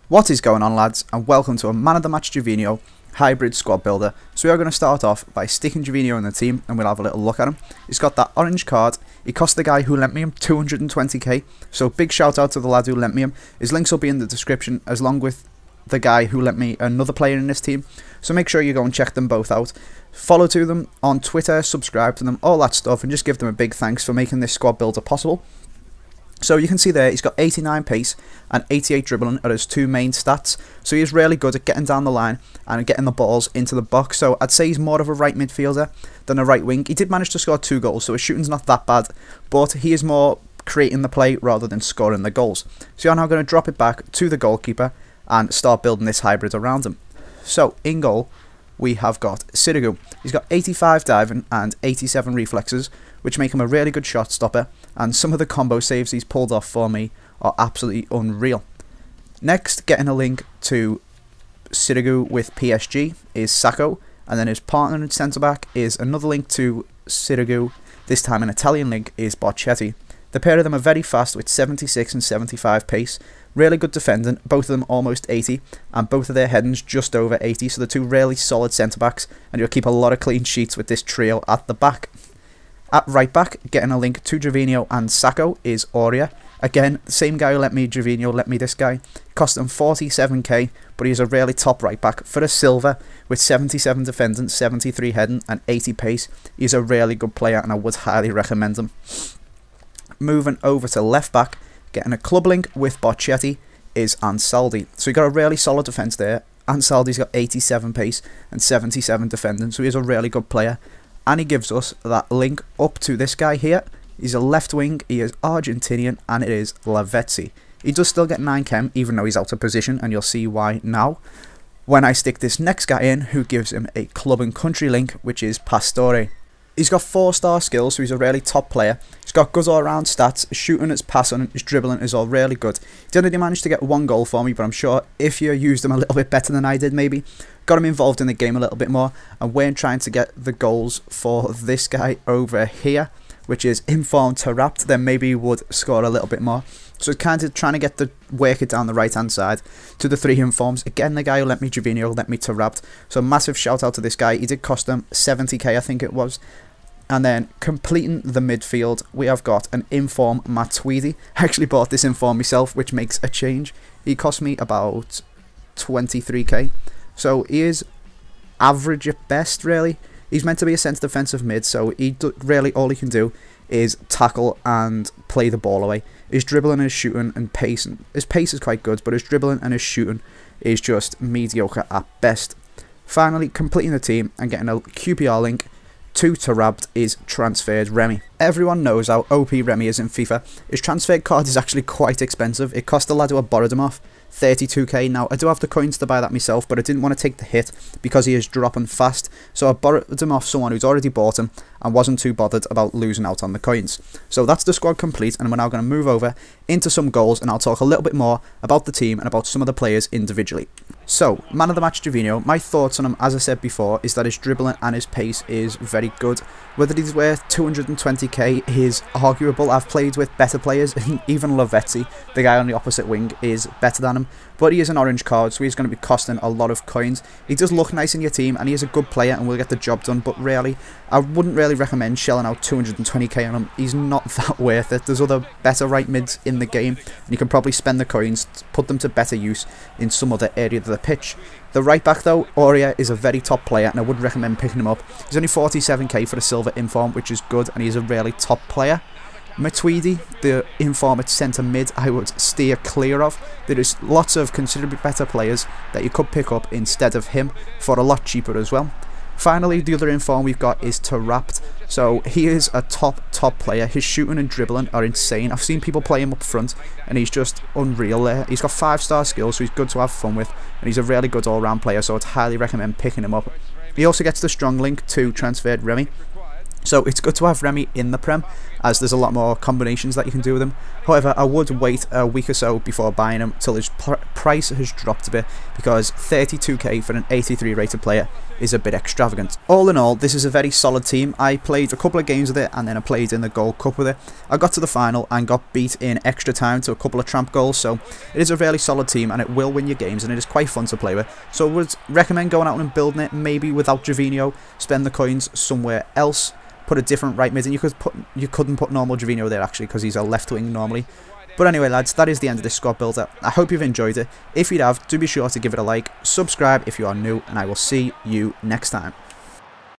What is going on, lads, and welcome to a Man of the Match Gervinho hybrid squad builder. So we are going to start off by sticking Gervinho in the team and we'll have a little look at him. He's got that orange card. He cost the guy who lent me him 220k, so big shout out to the lad who lent me him. His links will be in the description as long with the guy who lent me another player in this team, so make sure you go and check them both out. Follow to them on Twitter, subscribe to them, all that stuff, and just give them a big thanks for making this squad builder possible. So you can see there, he's got 89 pace and 88 dribbling are his two main stats. So he's really good at getting down the line and getting the balls into the box. So I'd say he's more of a right midfielder than a right wing. He did manage to score 2 goals, so his shooting's not that bad. But he is more creating the play rather than scoring the goals. So I'm now going to drop it back to the goalkeeper and start building this hybrid around him. So in goal, we have got Sirigu. He's got 85 diving and 87 reflexes, which make him a really good shot stopper, and some of the combo saves he's pulled off for me are absolutely unreal. Next, getting a link to Sirigu with PSG is Sacco, and then his partner in centre-back is another link to Sirigu, this time an Italian link is Borchetti. The pair of them are very fast with 76 and 75 pace, really good defending, both of them almost 80, and both of their headings just over 80, so they're two really solid centre-backs, and you'll keep a lot of clean sheets with this trio at the back. At right back, getting a link to Gervinho and Sacco is Aurier. Again, the same guy who let me Gervinho let me this guy. Cost him 47k, but he's a really top right back. For a silver, with 77 defending, 73 heading, and 80 pace, he's a really good player, and I would highly recommend him. Moving over to left back, getting a club link with Borchetti is Ansaldi. So you got a really solid defence there. Ansaldi's got 87 pace and 77 defending, so he's a really good player. And he gives us that link up to this guy here. He's a left wing, he is Argentinian, and it is Lavezzi. He does still get 9 chem, even though he's out of position, and you'll see why now when I stick this next guy in, who gives him a club and country link, which is Pastore. He's got 4-star skills, so he's a really top player. He's got good all-round stats. His shooting, his passing, his dribbling is all really good. He didn't really manage to get 1 goal for me, but I'm sure if you used him a little bit better than I did, maybe got him involved in the game a little bit more, and weren't trying to get the goals for this guy over here, which is informed Taarabt, then maybe he would score a little bit more. So it's kind of trying to get the work it down the right hand side to the 3 informs. Again, the guy who let me Gervinho let me Taarabt. So massive shout out to this guy. He did cost him 70k, I think it was. And then completing the midfield, we have got an inform Matuidi. I actually bought this inform myself, which makes a change. He cost me about 23k. So he is average at best, really. He's meant to be a centre defensive mid, so really all he can do is tackle and play the ball away. His dribbling and his shooting and pace, his pace is quite good, but his dribbling and his shooting is just mediocre at best. Finally, completing the team and getting a QPR link to Taarabt is transferred Remy. Everyone knows how OP Remy is in FIFA. His transfer card is actually quite expensive. It cost the lad who I borrowed him off 32k. Now, I do have the coins to buy that myself, but I didn't want to take the hit because he is dropping fast. So I borrowed him off someone who's already bought him and wasn't too bothered about losing out on the coins. So that's the squad complete, and we're now going to move over into some goals, and I'll talk a little bit more about the team and about some of the players individually. So, man of the match Gervinho, my thoughts on him, as I said before, is that his dribbling and his pace is very good. Whether he's worth 220k is arguable. I've played with better players, even Lavezzi, the guy on the opposite wing, is better than him. But he is an orange card, so he's going to be costing a lot of coins. He does look nice in your team, and he is a good player and will get the job done, but really, I wouldn't really recommend shelling out 220k on him. He's not that worth it. There's other better right mids in the game, and you can probably spend the coins, put them to better use in some other area of the pitch. The right back though, Aurier, is a very top player, and I would recommend picking him up. He's only 47k for a silver inform, which is good, and he's a really top player. Matuidi, the inform at centre mid, I would steer clear of. There is lots of considerably better players that you could pick up instead of him for a lot cheaper as well. Finally, the other inform we've got is Taarabt. So he is a top player. His shooting and dribbling are insane. I've seen people play him up front, and he's just unreal there. He's got 5-star skills, so he's good to have fun with, and he's a really good all-round player, so I'd highly recommend picking him up. He also gets the strong link to transferred Remy. So it's good to have Remy in the Prem, as there's a lot more combinations that you can do with him. However, I would wait a week or so before buying him till his price has dropped a bit, because 32k for an 83 rated player is a bit extravagant. All in all, this is a very solid team. I played a couple of games with it, and then I played in the Gold Cup with it. I got to the final and got beat in extra time to a couple of tramp goals, so it is a really solid team and it will win your games, and it is quite fun to play with. So I would recommend going out and building it, maybe without Gervinho, spend the coins somewhere else, put a different right mid, and you couldn't put normal Gervinho there actually because he's a left wing normally. But anyway lads, that is the end of this squad builder. I hope you've enjoyed it. If you have, do be sure to give it a like, subscribe if you are new, and I will see you next time.